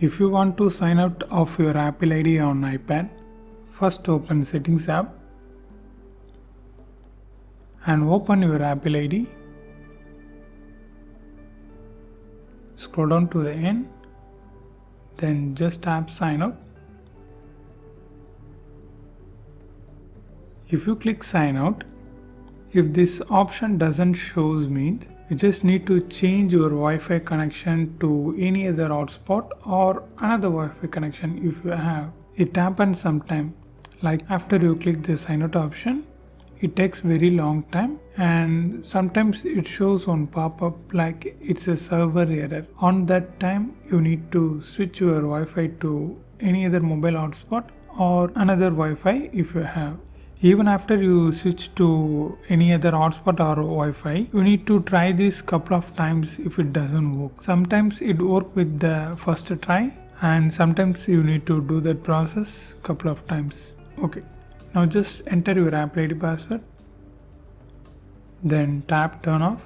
If you want to sign out of your Apple ID on iPad, first open Settings app and open your Apple ID. Scroll down to the end, then just tap Sign Out. If you click Sign Out, if this option doesn't show means you just need to change your Wi-Fi connection to any other hotspot or another Wi-Fi connection if you have. It happens sometime, like after you click the sign out option, it takes very long time and sometimes it shows on pop-up like it's a server error. On that time you need to switch your Wi-Fi to any other mobile hotspot or another Wi-Fi if you have. Even after you switch to any other hotspot or Wi-Fi, you need to try this couple of times if it doesn't work. Sometimes it works with the first try and sometimes you need to do that process couple of times. Okay, now just enter your Apple ID password, then tap turn off.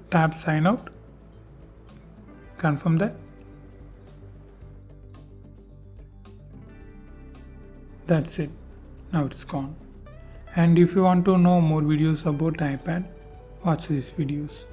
Tap sign out, confirm that. That's it, now it's gone. And if you want to know more videos about iPad, watch these videos.